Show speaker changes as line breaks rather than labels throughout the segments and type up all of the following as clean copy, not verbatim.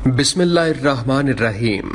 بسم اللہ الرحمن الرحیم۔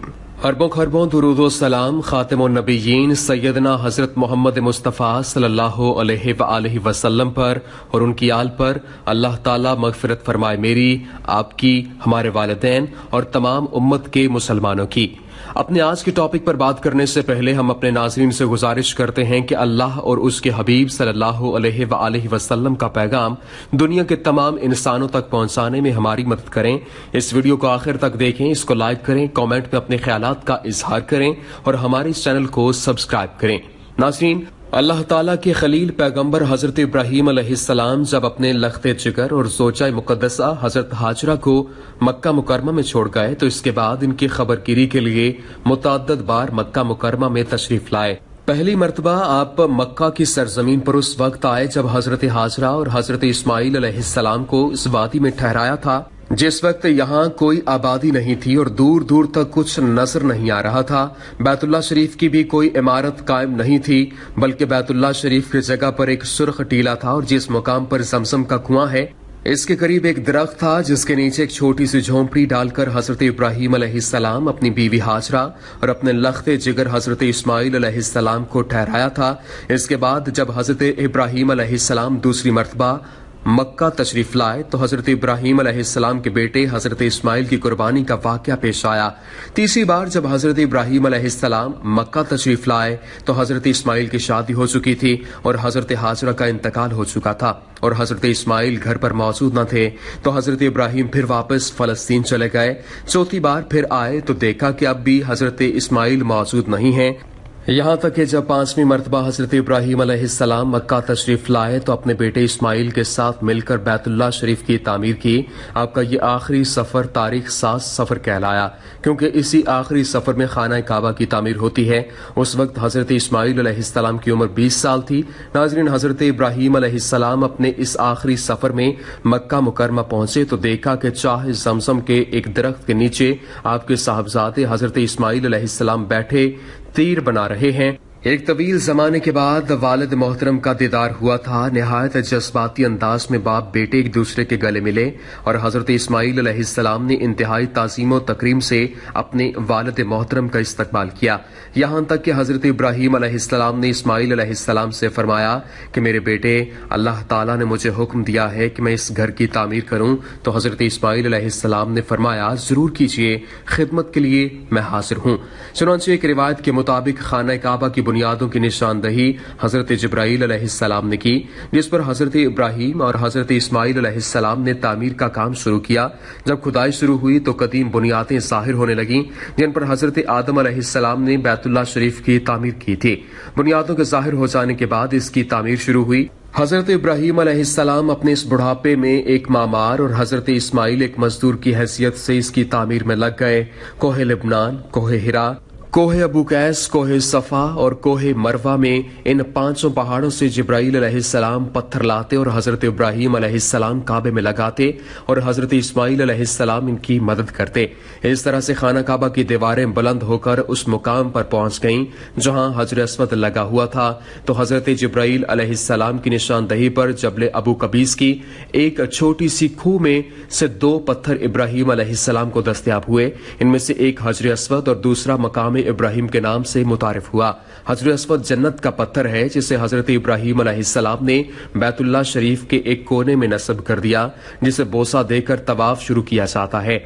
اربوں خربوں درود و سلام خاتم النبیین سیدنا حضرت محمد مصطفیٰ صلی اللہ علیہ وآلہ وسلم پر اور ان کی آل پر اللہ تعالیٰ مغفرت فرمائے، میری، آپ کی، ہمارے والدین اور تمام امت کے مسلمانوں کی۔ اپنے آج کے ٹاپک پر بات کرنے سے پہلے ہم اپنے ناظرین سے گزارش کرتے ہیں کہ اللہ اور اس کے حبیب صلی اللہ علیہ وآلہ وسلم کا پیغام دنیا کے تمام انسانوں تک پہنچانے میں ہماری مدد کریں۔ اس ویڈیو کو آخر تک دیکھیں، اس کو لائک کریں، کامنٹ میں اپنے خیالات کا اظہار کریں اور ہمارے اس چینل کو سبسکرائب کریں۔ ناظرین، اللہ تعالیٰ کے خلیل پیغمبر حضرت ابراہیم علیہ السلام جب اپنے لخت جگر اور زوجہ مقدسہ حضرت ہاجرہ کو مکہ مکرمہ میں چھوڑ گئے تو اس کے بعد ان کی خبر گیری کے لیے متعدد بار مکہ مکرمہ میں تشریف لائے۔ پہلی مرتبہ آپ مکہ کی سرزمین پر اس وقت آئے جب حضرت ہاجرہ اور حضرت اسماعیل علیہ السلام کو اس وادی میں ٹھہرایا تھا، جس وقت یہاں کوئی آبادی نہیں تھی اور دور دور تک کچھ نظر نہیں آ رہا تھا۔ بیت اللہ شریف کی بھی کوئی عمارت قائم نہیں تھی، بلکہ بیت اللہ شریف کی جگہ پر ایک سرخ ٹیلہ تھا، اور جس مقام پر زمزم کا کنواں ہے اس کے قریب ایک درخت تھا جس کے نیچے ایک چھوٹی سی جھونپڑی ڈال کر حضرت ابراہیم علیہ السلام اپنی بیوی ہاجرہ اور اپنے لخت جگر حضرت اسماعیل علیہ السلام کو ٹھہرایا تھا۔ اس کے بعد جب حضرت ابراہیم علیہ السلام دوسری مرتبہ مکہ تشریف لائے تو حضرت ابراہیم علیہ السلام کے بیٹے حضرت اسماعیل کی قربانی کا واقعہ پیش آیا۔ تیسری بار جب حضرت ابراہیم علیہ السلام مکہ تشریف لائے تو حضرت اسماعیل کی شادی ہو چکی تھی اور حضرت ہاجرہ کا انتقال ہو چکا تھا اور حضرت اسماعیل گھر پر موجود نہ تھے، تو حضرت ابراہیم پھر واپس فلسطین چلے گئے۔ چوتھی بار پھر آئے تو دیکھا کہ اب بھی حضرت اسماعیل موجود نہیں ہیں، یہاں تک کہ جب پانچویں مرتبہ حضرت ابراہیم علیہ السلام مکہ تشریف لائے تو اپنے بیٹے اسماعیل کے ساتھ مل کر بیت اللہ شریف کی تعمیر کی۔ آپ کا یہ آخری سفر تاریخ ساز سفر کہلایا، کیونکہ اسی آخری سفر میں خانہ کعبہ کی تعمیر ہوتی ہے۔ اس وقت حضرت اسماعیل علیہ السلام کی عمر 20 سال تھی۔ ناظرین، حضرت ابراہیم علیہ السلام اپنے اس آخری سفر میں مکہ مکرمہ پہنچے تو دیکھا کہ چاہ زمزم کے ایک درخت کے نیچے آپ کے صاحبزادے حضرت اسماعیل علیہ السلام بیٹھے تیر بنا رہے ہیں۔ ایک طویل زمانے کے بعد والد محترم کا دیدار ہوا تھا۔ نہایت جذباتی انداز میں باپ بیٹے ایک دوسرے کے گلے ملے اور حضرت اسماعیل علیہ السلام نے انتہائی تعظیم و تکریم سے اپنے والد محترم کا استقبال کیا، یہاں تک کہ حضرت ابراہیم علیہ السلام نے اسماعیل علیہ السلام سے فرمایا کہ میرے بیٹے، اللہ تعالیٰ نے مجھے حکم دیا ہے کہ میں اس گھر کی تعمیر کروں۔ تو حضرت اسماعیل علیہ السلام نے فرمایا، ضرور کیجیے، خدمت کے لیے میں حاضر ہوں۔ چنانچہ ایک روایت کے مطابق خانہ کعبہ کی بنیادوں کی نشاندہی حضرت جبرائیل علیہ السلام نے کی، جس پر حضرت ابراہیم اور حضرت اسماعیل علیہ السلام نے تعمیر کا کام شروع کیا۔ جب کھدائی شروع ہوئی تو قدیم بنیادیں ظاہر ہونے لگیں جن پر حضرت آدم علیہ السلام نے بیت اللہ شریف کی تعمیر کی تھی۔ بنیادوں کے ظاہر ہو جانے کے بعد اس کی تعمیر شروع ہوئی۔ حضرت ابراہیم علیہ السلام اپنے اس بڑھاپے میں ایک معمار اور حضرت اسماعیل ایک مزدور کی حیثیت سے اس کی تعمیر میں لگ گئے۔ کوہ لبنان، کوہ ہرا، کوہ ابو قیس، کوہ صفا اور کوہ مروہ میں ان پانچوں پہاڑوں سے جبرائیل علیہ السلام پتھر لاتے اور حضرت ابراہیم علیہ السلام کعبے میں لگاتے اور حضرت اسماعیل علیہ السلام ان کی مدد کرتے۔ اس طرح سے خانہ کعبہ کی دیواریں بلند ہو کر اس مقام پر پہنچ گئیں جہاں حجر اسود لگا ہوا تھا۔ تو حضرت جبرائیل علیہ السلام کی نشاندہی پر جبل ابو قبیس کی ایک چھوٹی سی کھوہ میں سے 2 پتھر ابراہیم علیہ السلام کو دستیاب ہوئے۔ ان میں سے ایک حجر اسود اور دوسرا مقام ابراہیم کے نام سے متعارف ہوا۔ حجر اسود جنت کا پتھر ہے جسے حضرت ابراہیم علیہ السلام نے بیت اللہ شریف کے ایک کونے میں نصب کر دیا، جسے بوسہ دے کر طواف شروع کیا جاتا ہے۔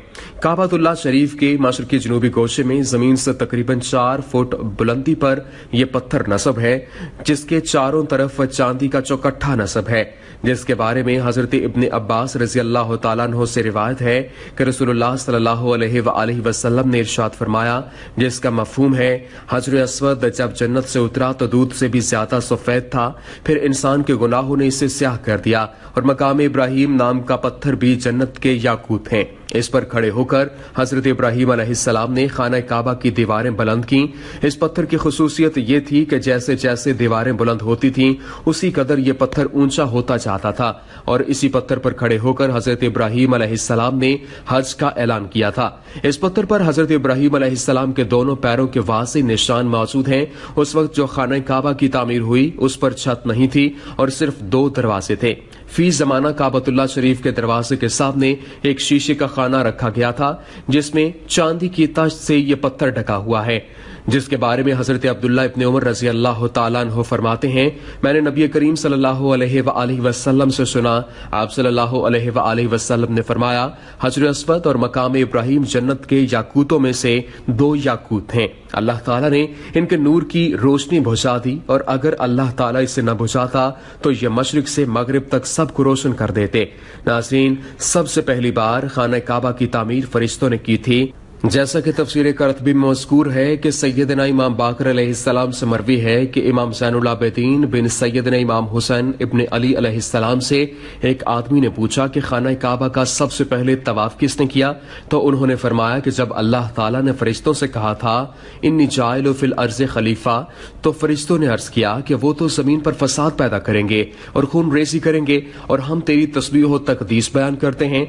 کعبۃ اللہ شریف کے مشرقی جنوبی گوشے میں زمین سے تقریباً 4 فٹ بلندی پر یہ پتھر نصب ہے، جس کے چاروں طرف چاندی کا چوکٹھا نصب ہے، جس کے بارے میں حضرت ابن عباس رضی اللہ تعالیٰ عنہ سے روایت ہے کہ رسول اللہ صلی اللہ علیہ وآلہ وسلم نے ارشاد فرمایا، جس کا مفہوم ہے حجر اسود جب جنت سے اترا تو دودھ سے بھی زیادہ سفید تھا، پھر انسان کے گناہوں نے اسے سیاہ کر دیا، اور مقام ابراہیم نام کا پتھر بھی جنت کے یاقوت ہیں۔ اس پر کھڑے ہو کر حضرت ابراہیم علیہ السلام نے خانہ کعبہ کی دیواریں بلند کیں۔ اس پتھر کی خصوصیت یہ تھی کہ جیسے جیسے دیواریں بلند ہوتی تھیں اسی قدر یہ پتھر اونچا ہوتا جاتا تھا، اور اسی پتھر پر کھڑے ہو کر حضرت ابراہیم علیہ السلام نے حج کا اعلان کیا تھا۔ اس پتھر پر حضرت ابراہیم علیہ السلام کے دونوں پیروں کے واضح نشان موجود ہیں۔ اس وقت جو خانہ کعبہ کی تعمیر ہوئی اس پر چھت نہیں تھی اور صرف 2 دروازے تھے۔ فی زمانہ کعبۃ اللہ شریف کے دروازے کے سامنے ایک شیشے کا خانہ رکھا گیا تھا جس میں چاندی کی تشت سے یہ پتھر ڈھکا ہوا ہے، جس کے بارے میں حضرت عبداللہ ابن عمر رضی اللہ تعالیٰ عنہ فرماتے ہیں، میں نے نبی کریم صلی اللہ علیہ وآلہ وسلم سے سنا، آپ صلی اللہ علیہ وآلہ وسلم نے فرمایا، حجر اسود اور مقام ابراہیم جنت کے یاقوتوں میں سے 2 یاقوت ہیں، اللہ تعالیٰ نے ان کے نور کی روشنی بجھا دی، اور اگر اللہ تعالیٰ اسے نہ بجھاتا تو یہ مشرق سے مغرب تک سب کو روشن کر دیتے۔ ناظرین، سب سے پہلی بار خانہ کعبہ کی تعمیر فرشتوں نے کی تھی، جیسا کہ تفسیر قرطبی میں مذکور ہے کہ سیدنا امام باقر علیہ السلام سے مروی ہے کہ امام زین العابدین بن سیدنا امام حسین ابن علی علیہ السلام سے ایک آدمی نے پوچھا کہ خانہ کعبہ کا سب سے پہلے طواف کس نے کیا؟ تو انہوں نے فرمایا کہ جب اللہ تعالیٰ نے فرشتوں سے کہا تھا انی جاعل فی الارض خلیفہ، تو فرشتوں نے عرض کیا کہ وہ تو زمین پر فساد پیدا کریں گے اور خون ریزی کریں گے، اور ہم تیری تسبیح و تقدیس بیان کرتے ہیں۔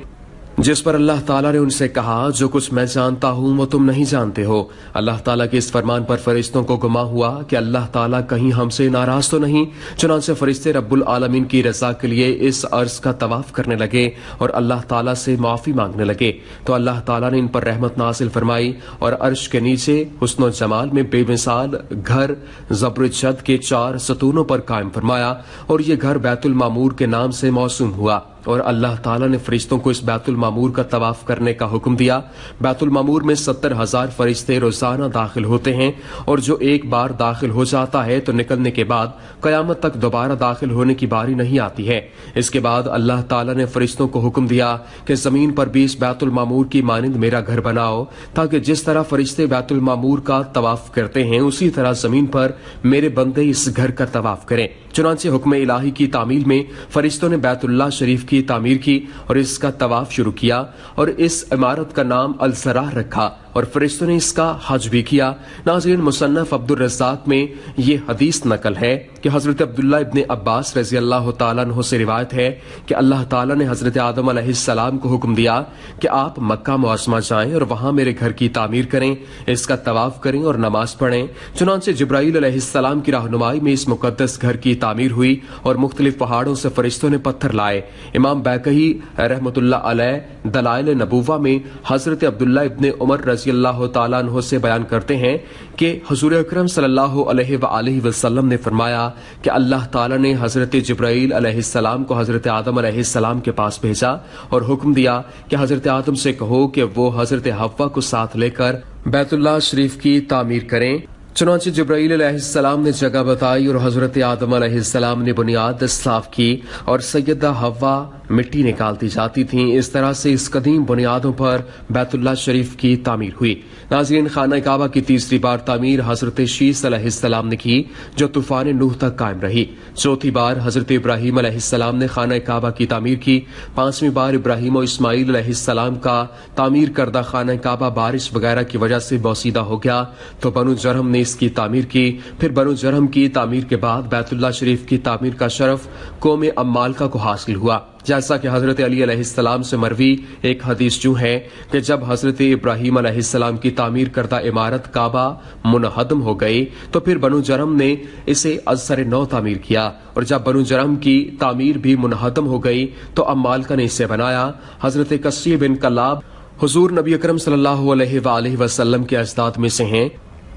جس پر اللہ تعالیٰ نے ان سے کہا جو کچھ میں جانتا ہوں وہ تم نہیں جانتے ہو۔ اللہ تعالیٰ کے اس فرمان پر فرشتوں کو گمان ہوا کہ اللہ تعالیٰ کہیں ہم سے ناراض تو نہیں، چنانچہ فرشتے رب العالمین کی رضا کے لیے اس عرض کا طواف کرنے لگے اور اللہ تعالیٰ سے معافی مانگنے لگے، تو اللہ تعالیٰ نے ان پر رحمت نازل فرمائی اور عرش کے نیچے حسن و جمال میں بے مثال گھر زبرجد کے 4 ستونوں پر قائم فرمایا، اور یہ گھر بیت المعمور کے نام سے موسوم ہوا، اور اللہ تعالیٰ نے فرشتوں کو اس بیت المعمور کا طواف کرنے کا حکم دیا۔ بیت المعمور میں 70,000 فرشتے روزانہ داخل ہوتے ہیں، اور جو ایک بار داخل ہو جاتا ہے تو نکلنے کے بعد قیامت تک دوبارہ داخل ہونے کی باری نہیں آتی ہے۔ اس کے بعد اللہ تعالیٰ نے فرشتوں کو حکم دیا کہ زمین پر بھی اس بیت المعمور کی مانند میرا گھر بناؤ، تاکہ جس طرح فرشتے بیت المعمور کا طواف کرتے ہیں اسی طرح زمین پر میرے بندے اس گھر کا طواف کریں۔ چنانچہ حکم الہی کی تعمیل میں فرشتوں نے بیت اللہ شریف کی تعمیر کی اور اس کا طواف شروع کیا، اور اس عمارت کا نام الزراح رکھا، اور فرشتوں نے اس کا حج بھی کیا۔ ناظرین، مصنف عبد الرزاق میں یہ حدیث نقل ہے کہ حضرت عبداللہ ابن عباس رضی اللہ تعالیٰ عنہ سے روایت ہے کہ اللہ تعالیٰ نے حضرت آدم علیہ السلام کو حکم دیا کہ آپ مکہ معظمہ جائیں اور وہاں میرے گھر کی تعمیر کریں، اس کا طواف کریں اور نماز پڑھیں۔ چنانچہ جبرائیل علیہ السلام کی رہنمائی میں اس مقدس گھر کی تعمیر ہوئی، اور مختلف پہاڑوں سے فرشتوں نے پتھر لائے۔ امام بیکہی رحمۃ اللہ علیہ دلائل نبوہ میں حضرت عبداللہ ابن عمر رضی اللہ تعالیٰ عنہ سے بیان کرتے ہیں کہ حضور اکرم صلی اللہ علیہ وآلہ وسلم نے فرمایا کہ اللہ تعالیٰ نے حضرت جبرائیل علیہ السلام کو حضرت آدم علیہ السلام کے پاس بھیجا اور حکم دیا کہ حضرت آدم سے کہو کہ وہ حضرت حوا کو ساتھ لے کر بیت اللہ شریف کی تعمیر کریں۔ چنانچہ جبرائیل علیہ السلام نے جگہ بتائی اور حضرت آدم علیہ السلام نے بنیاد صاف کی، اور سیدہ حوا مٹی نکالتی جاتی تھیں۔ اس طرح سے اس قدیم بنیادوں پر بیت اللہ شریف کی تعمیر ہوئی۔ ناظرین، خانہ کعبہ کی تیسری بار تعمیر حضرت شیس علیہ السلام نے کی، جو طوفان نوح تک قائم رہی۔ چوتھی بار حضرت ابراہیم علیہ السلام نے خانہ کعبہ کی تعمیر کی۔ پانچویں بار ابراہیم و اسماعیل علیہ السلام کا تعمیر کردہ خانہ کعبہ بارش وغیرہ کی وجہ سے بوسیدہ ہو گیا، تو بنو جرہم نے اس کی تعمیر کی۔ پھر بنو جرہم کی تعمیر کے بعد بیت اللہ شریف کی تعمیر کا شرف قوم امالکہ کو حاصل ہوا، جیسا کہ حضرت علی علیہ السلام سے مروی ایک حدیث جو ہے کہ جب حضرت ابراہیم علیہ السلام کی تعمیر کردہ عمارت کعبہ منہدم ہو گئی تو پھر بنو جرہم نے اسے از سر نو تعمیر کیا، اور جب بنو جرہم کی تعمیر بھی منہدم ہو گئی تو امالکہ نے اسے بنایا۔ حضرت قصی بن کلاب حضور نبی اکرم صلی اللہ علیہ وآلہ وسلم کے اجداد میں سے ہیں۔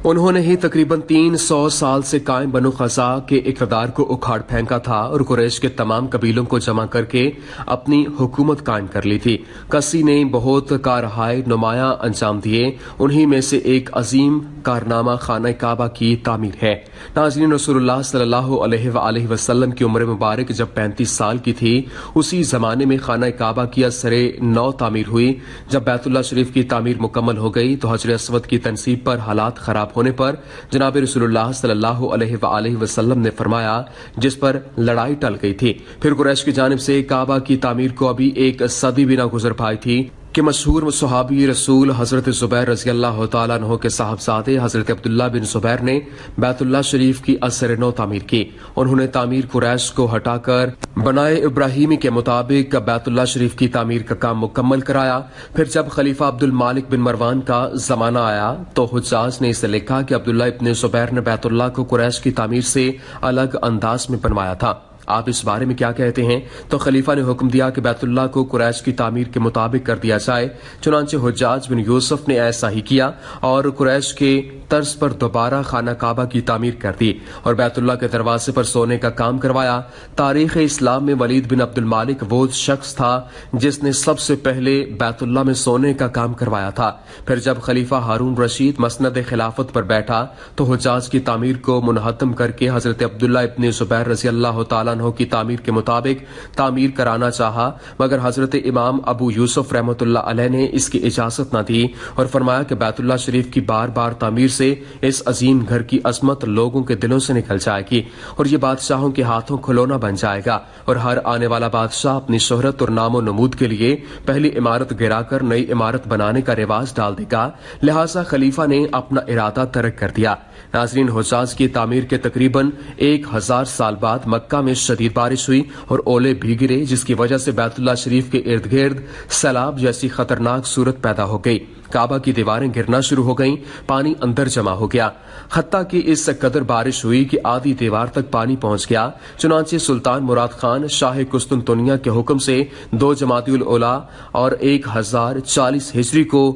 انہوں نے ہی تقریباً 300 سال سے قائم بنو خزاعہ کے اقتدار کو اکھاڑ پھینکا تھا اور قریش کے تمام قبیلوں کو جمع کر کے اپنی حکومت قائم کر لی تھی۔ قصی نے بہت کارہائے نمایاں انجام دیے، انہی میں سے ایک عظیم کارنامہ خانہ کعبہ کی تعمیر ہے۔ ناظرین، رسول اللہ صلی اللہ علیہ وآلہ وسلم کی عمر مبارک جب 35 سال کی تھی، اسی زمانے میں خانہ کعبہ کی از سر نو تعمیر ہوئی۔ جب بیت اللہ شریف کی تعمیر مکمل ہو گئی تو حجر اسود کی تنصیب پر حالات خراب ہونے پر جناب رسول اللہ صلی اللہ علیہ وآلہ وسلم نے فرمایا، جس پر لڑائی ٹل گئی تھی۔ پھر قریش کی جانب سے کعبہ کی تعمیر کو ابھی ایک صدی بھی نہ گزر پائی تھی کہ مشہور صحابی رسول حضرت زبیر رضی اللہ تعالیٰ عنہ کے صاحبزادے حضرت عبداللہ بن زبیر نے بیت اللہ شریف کی از سر نو تعمیر کی۔ انہوں نے تعمیر قریش کو ہٹا کر بنائے ابراہیمی کے مطابق بیت اللہ شریف کی تعمیر کا کام مکمل کرایا۔ پھر جب خلیفہ عبد المالک بن مروان کا زمانہ آیا تو حجاج نے اسے لکھا کہ عبداللہ ابن زبیر نے بیت اللہ کو قریش کی تعمیر سے الگ انداز میں بنوایا تھا۔ آپ اس بارے میں کیا کہتے ہیں؟ تو خلیفہ نے حکم دیا کہ بیت اللہ کو قریش کی تعمیر کے مطابق کر دیا جائے۔ چنانچہ حجاج بن یوسف نے ایسا ہی کیا اور قریش کے طرز پر دوبارہ خانہ کعبہ کی تعمیر کر دی اور بیت اللہ کے دروازے پر سونے کا کام کروایا۔ تاریخ اسلام میں ولید بن عبد المالک وہ شخص تھا جس نے سب سے پہلے بیت اللہ میں سونے کا کام کروایا تھا۔ پھر جب خلیفہ ہارون رشید مسند خلافت پر بیٹھا تو حجاز کی تعمیر کو منہدم کر کے حضرت عبداللہ ابن زبیر رضی اللہ تعالیٰ عنہ کی تعمیر کے مطابق تعمیر کرانا چاہا، مگر حضرت امام ابو یوسف رحمۃ اللہ علیہ نے اس کی اجازت نہ دی اور فرمایا کہ بیت اللہ شریف کی بار بار تعمیر سے اس عظیم گھر کی عظمت لوگوں کے دلوں سے نکل جائے گی اور یہ بادشاہوں کے ہاتھوں کھلونا بن جائے گا، اور ہر آنے والا بادشاہ اپنی شہرت اور نام و نمود کے لیے پہلی عمارت گرا کر نئی عمارت بنانے کا رواج ڈال دے گا۔ لہٰذا خلیفہ نے اپنا ارادہ ترک کر دیا۔ ناظرین، حجاز کی تعمیر کے تقریباً 1000 سال بعد مکہ میں شدید بارش ہوئی اور اولے بھی گرے، جس کی وجہ سے بیت اللہ شریف کے ارد گرد سیلاب جیسی خطرناک صورت پیدا ہو گئی۔ کعبہ کی دیواریں گرنا شروع ہو گئیں، پانی اندر جمع ہو گیا، حتیٰ کہ اس قدر بارش ہوئی کہ آدھی دیوار تک پانی پہنچ گیا۔ چنانچہ سلطان مراد خان شاہ قسطنطنیہ کے حکم سے 2 جمادی الاولیٰ اور 1040 ہجری کو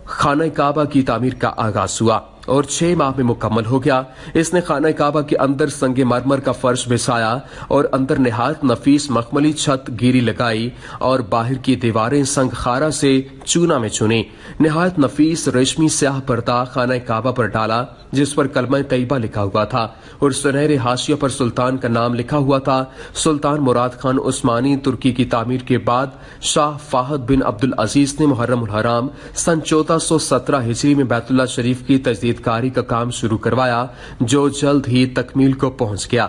خانہ کعبہ کی تعمیر کا آغاز ہوا اور 6 ماہ میں مکمل ہو گیا۔ اس نے خانہ کعبہ کے اندر سنگ مرمر کا فرش بچھایا اور اندر نہایت نفیس مخملی چھت گیری لگائی اور باہر کی دیواریں سنگ خارا سے چونا میں چنی۔ نہایت نفیس ریشمی سیاہ پردہ خانہ کعبہ پر ڈالا جس پر کلمہ طیبہ لکھا ہوا تھا اور سنہرے حاشیہ پر سلطان کا نام لکھا ہوا تھا۔ سلطان مراد خان عثمانی ترکی کی تعمیر کے بعد شاہ فہد بن عبد العزیز نے محرم الحرام سن 1417 ہجری میں بیت اللہ شریف کی تجدید کاری کا کام شروع کروایا جو جلد ہی تکمیل کو پہنچ گیا۔